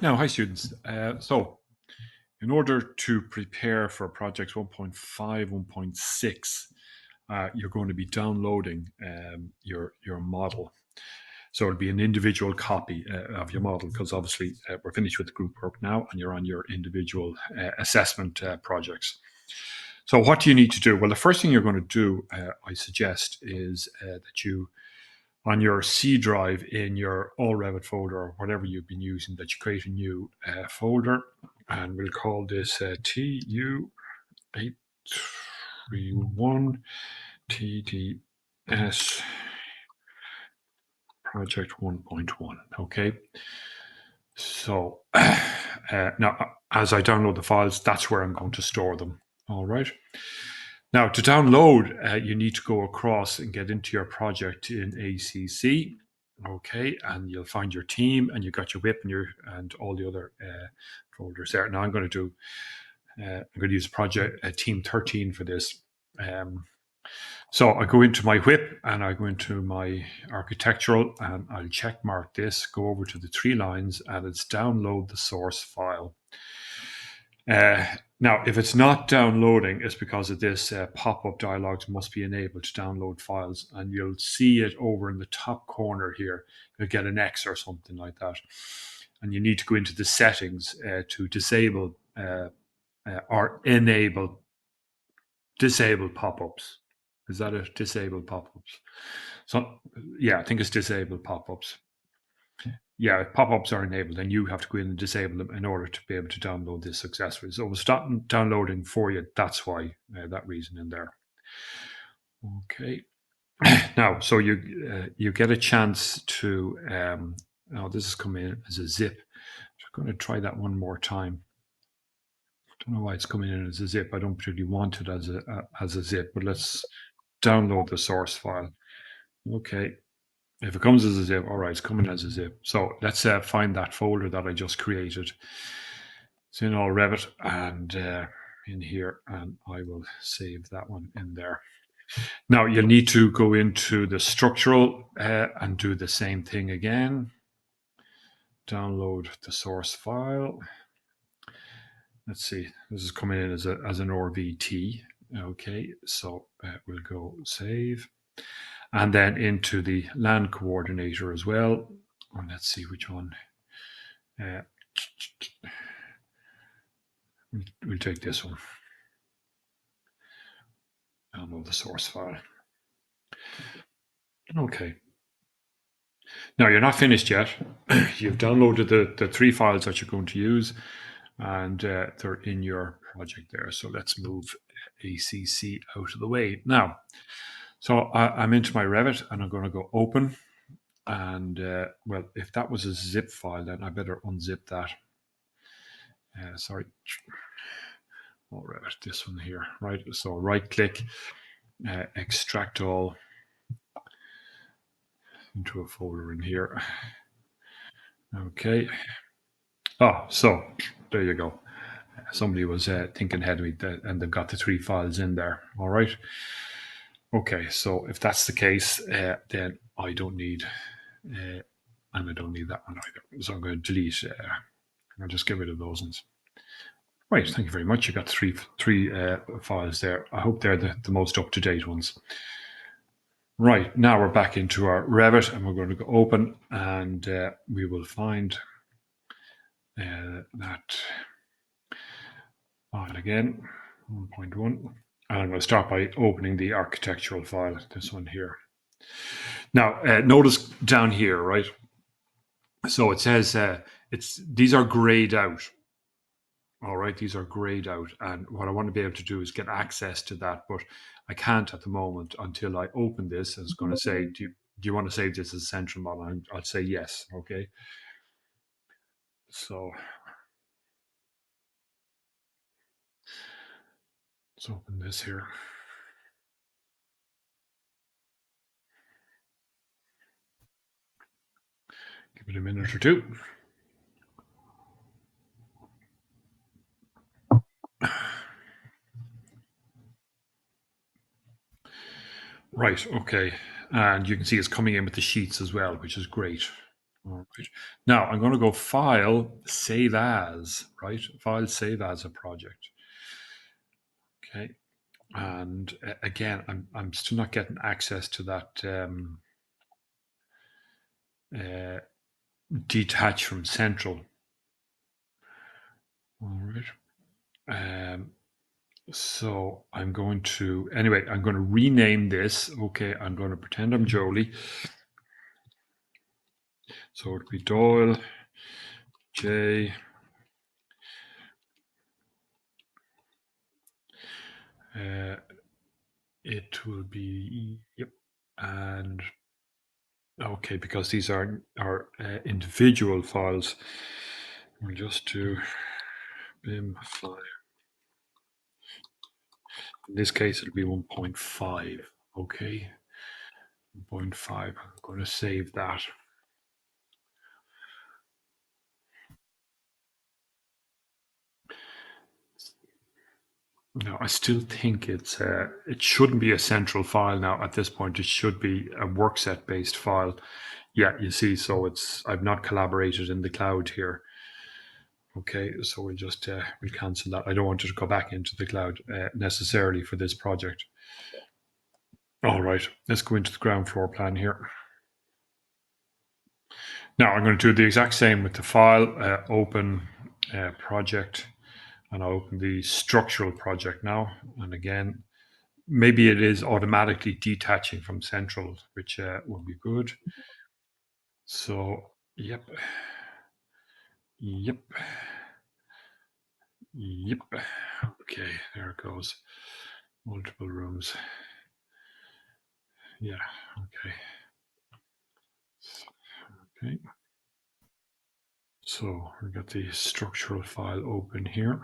Now, hi students. So in order to prepare for projects 1.5, 1.6, you're going to be downloading your model. So it'll be an individual copy of your model because obviously we're finished with the group work now and you're on your individual assessment projects. So what do you need to do? Well, the first thing you're going to do, I suggest, is that you, on your C drive in your All Revit folder or whatever you've been using, that you create a new folder, and we'll call this TU831 TDS Project 1.1. Okay. So now, as I download the files, that's where I'm going to store them. All right. Now, to download, you need to go across and get into your project in ACC. Okay, and you'll find your team, and you've got your WIP and all the other folders there. Now, I'm going to use project team 13 for this. So I go into my WIP and I go into my architectural and I'll check mark this, go over to the 3 lines, and it's download the source file. Now, if it's not downloading, it's because of this pop-up dialogs must be enabled to download files, and you'll see it over in the top corner here. You'll get an X or something like that, and you need to go into the settings to disable or enable disable pop-ups. Is that it? Disable pop-ups. So yeah, I think it's disable pop-ups. Yeah, if pop-ups are enabled, then you have to go in and disable them in order to be able to download this successfully. So we'll stop downloading for you. That's why that reason in there. Okay. Now, so you get a chance to. Now this is coming in as a zip. So I'm going to try that one more time. I don't know why it's coming in as a zip. I don't particularly want it as a zip, but let's download the source file. Okay. If it comes as a zip, all right, it's coming as a zip. So let's find that folder that I just created. It's in All Revit and in here, and I will save that one in there. Now you'll need to go into the structural and do the same thing again. Download the source file. Let's see, this is coming in as an RVT. Okay, so we'll go save. And then into the land coordinator as well. And let's see which one. We'll take this one. Download the source file. Okay. Now you're not finished yet. You've downloaded the 3 files that you're going to use, and they're in your project there. So let's move ACC out of the way. Now, so I'm into my Revit and I'm going to go open. And well, if that was a zip file, then I better unzip that. Sorry. All Revit, this one here, right? So right click, extract all into a folder in here. Okay. Oh, so there you go. Somebody was thinking ahead of me, and they've got the 3 files in there. All right. Okay, so if that's the case, then I don't need, and I don't need that one either. So I'm going to delete. I'll just get rid of those ones. Right, thank you very much. You got three files there. I hope they're the most up-to-date ones. Right, now we're back into our Revit and we're going to go open, and we will find that file again, 1.1. And I'm going to start by opening the architectural file, this one here. Now, notice down here, right? So it says these are grayed out. All right, these are grayed out. And what I want to be able to do is get access to that, but I can't at the moment until I open this. And it's going to say, do you want to save this as a central model? And I'll say yes, okay? So let's open this here. Give it a minute or two. Right, okay. And you can see it's coming in with the sheets as well, which is great. All Right. Now I'm going to go File, Save As, right? File, Save As a project. Okay. And again, I'm still not getting access to that uh, detach from central. All right. So I'm going to, anyway, I'm going to rename this. Okay, I'm going to pretend I'm Jolie. So it'll be Doyle J. It will be, yep. And okay, because these are individual files, we'll just do BIM file. In this case, it'll be 1.5. Okay, 1.5. I'm going to save that. No, I still think it shouldn't be a central file now at this point. It should be a workset based file. Yeah, you see, so I've not collaborated in the cloud here. Okay, so we'll cancel that. I don't want it to go back into the cloud necessarily for this project. All right, let's go into the ground floor plan here. Now I'm going to do the exact same with the file, open project, and I'll open the structural project now. And again, maybe it is automatically detaching from central, which will be good. So, yep, yep, yep. Okay, there it goes. Multiple rooms. Yeah, okay. Okay. So we've got the structural file open here.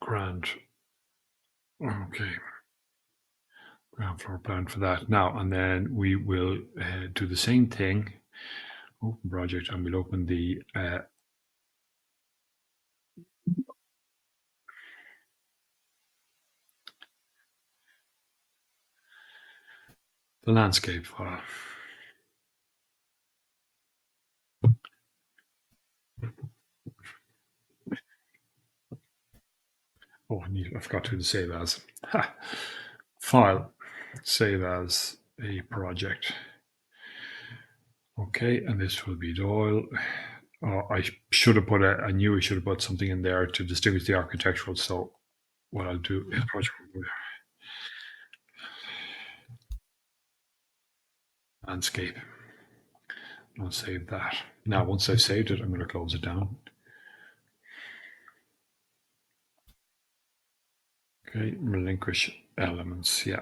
Grand. Okay. Ground floor plan for that now, and then we will do the same thing. Open project, and we'll open the landscape file. Oh, I forgot to do the save as. Ha. File, save as a project. Okay, and this will be Doyle. I should have put I knew I should have put something in there to distinguish the architectural. So what I'll do is project landscape. I'll save that. Now, once I've saved it, I'm going to close it down. Okay, relinquish elements. Yeah.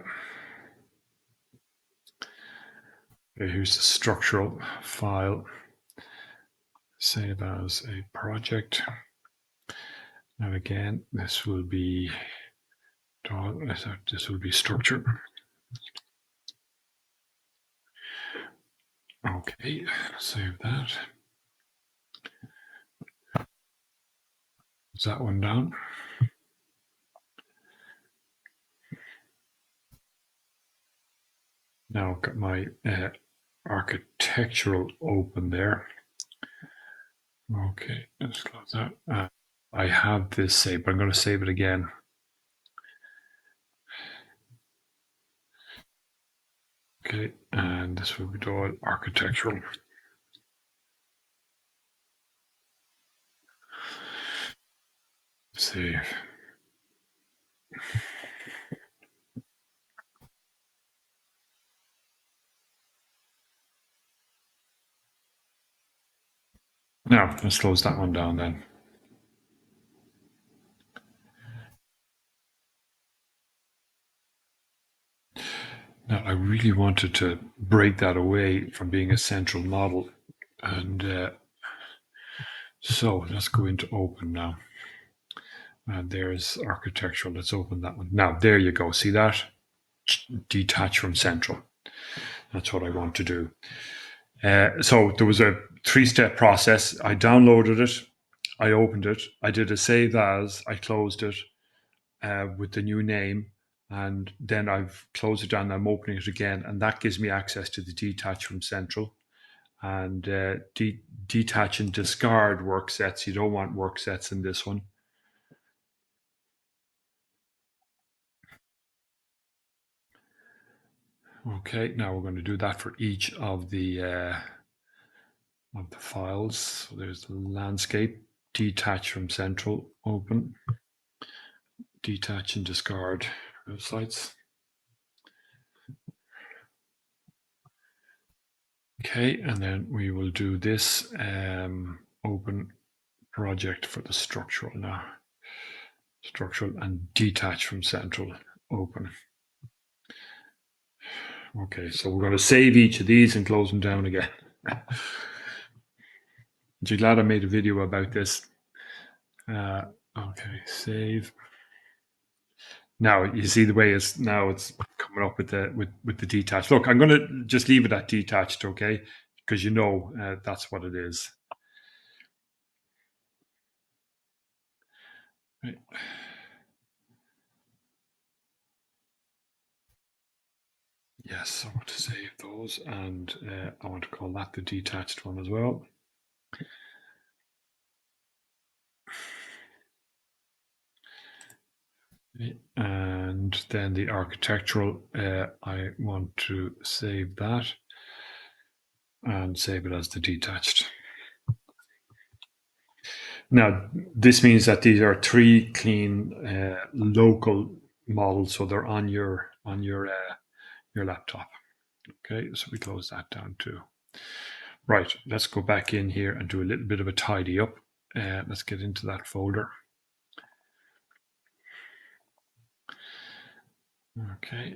Okay, here's the structural file. Save as a project. Now again, this will be structure. Okay, save that. Is that one down? Now I've got my architectural open there. Okay, let's close that. I have this saved, but I'm going to save it again. Okay, and this will be called architectural. Save. Now, let's close that one down then. Now, I really wanted to break that away from being a central model. And so let's go into open now. And there's architectural. Let's open that one. Now, there you go. See that? Detach from central. That's what I want to do. So there was a three-step process. I downloaded it, I opened it, I did a save as, I closed it with the new name, and then I've closed it down. I'm opening it again, and that gives me access to the detach from Central and detach and discard work sets. You don't want work sets in this one. Okay, now we're going to do that for each of the files. So there's the landscape, detach from Central, open, detach and discard websites. Okay, and then we will do this open project for the structural now. Structural and detach from Central, open. Okay, so we're going to save each of these and close them down again. Aren't you glad I made a video about this? Okay, save. Now you see the way it's coming up with the detached. Look, I'm going to just leave it at detached, okay? Because that's what it is. Right. Yes, so I want to save those, and I want to call that the detached one as well. And then the architectural, I want to save that and save it as the detached. Now, this means that these are three clean local models, so they're on your laptop. Okay, so we close that down too. Right, let's go back in here and do a little bit of a tidy up. Let's get into that folder. Okay.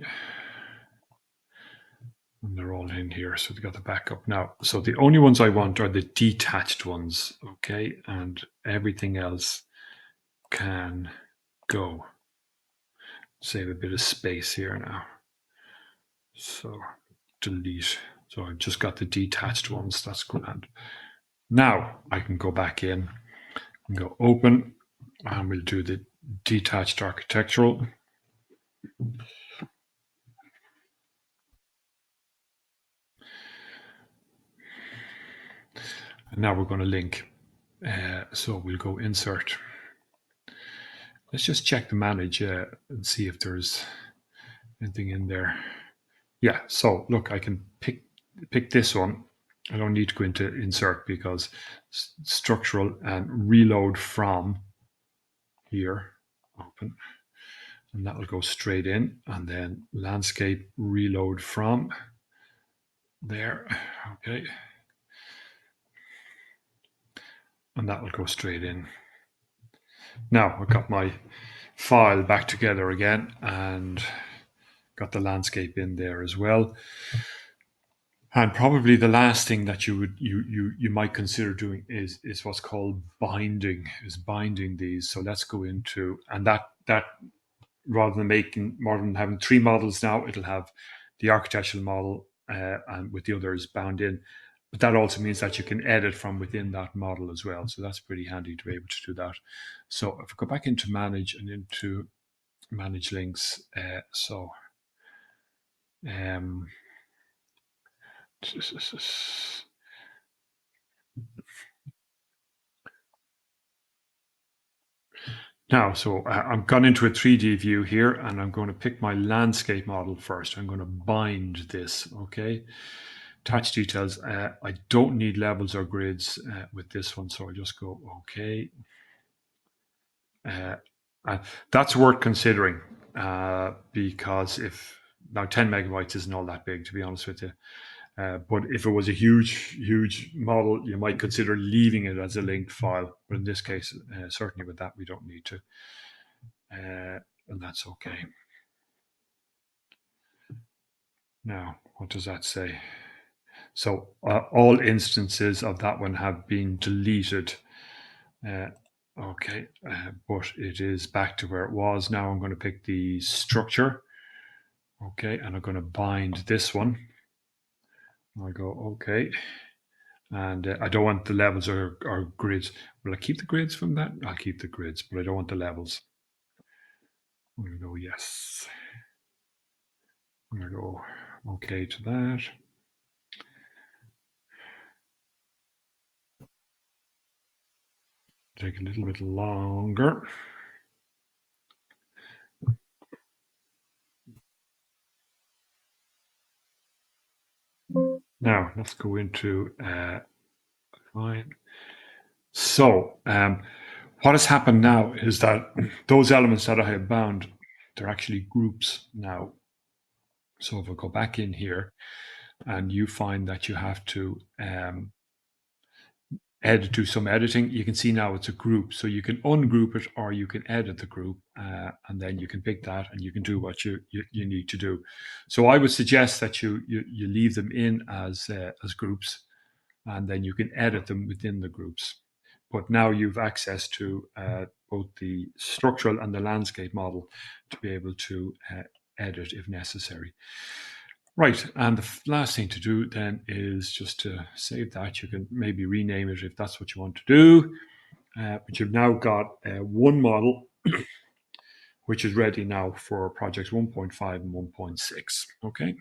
And they're all in here, so we got the backup now. So the only ones I want are the detached ones, okay? And everything else can go. Save a bit of space here now. So delete. So I've just got the detached ones. That's grand. Now I can go back in and go open, and we'll do the detached architectural. And now we're going to link. So we'll go insert. Let's just check the manage and see if there's anything in there. Yeah, so look, I can pick this one. I don't need to go into insert because structural and reload from here, open, and that will go straight in. And then landscape reload from there, okay, and that will go straight in. Now I've got my file back together again and got the landscape in there as well. And probably the last thing that you might consider doing is what's called binding these. So let's go into, and that rather than having three models now, it'll have the architectural model and with the others bound in. But that also means that you can edit from within that model as well. So that's pretty handy to be able to do that. So if we go back into manage and into manage links, um, now, so I've gone into a 3D view here and I'm going to pick my landscape model first. I'm going to bind this, okay? Touch details. I don't need levels or grids with this one, so I just go okay. That's worth considering because if now 10 megabytes isn't all that big, to be honest with you. But if it was a huge model, you might consider leaving it as a linked file. But in this case, certainly with that, we don't need to. And that's okay. Now, what does that say? So all instances of that one have been deleted. Okay, but it is back to where it was. Now I'm going to pick the structure. Okay, and I'm going to bind this one. I go, okay. And I don't want the levels or grids. Will I keep the grids from that? I'll keep the grids, but I don't want the levels. I'm going to go yes. I'm going to go okay to that. Take a little bit longer. Now let's go into fine. So what has happened now is that those elements that I have bound, they're actually groups now. So if I go back in here and you find that you have to do some editing, you can see now it's a group. So you can ungroup it or you can edit the group, and then you can pick that and you can do what you need to do. So I would suggest that you leave them in as groups, and then you can edit them within the groups. But now you've access to both the structural and the landscape model to be able to edit if necessary. Right, and the last thing to do then is just to save that. You can maybe rename it if that's what you want to do. But you've now got one model which is ready now for projects 1.5 and 1.6. Okay.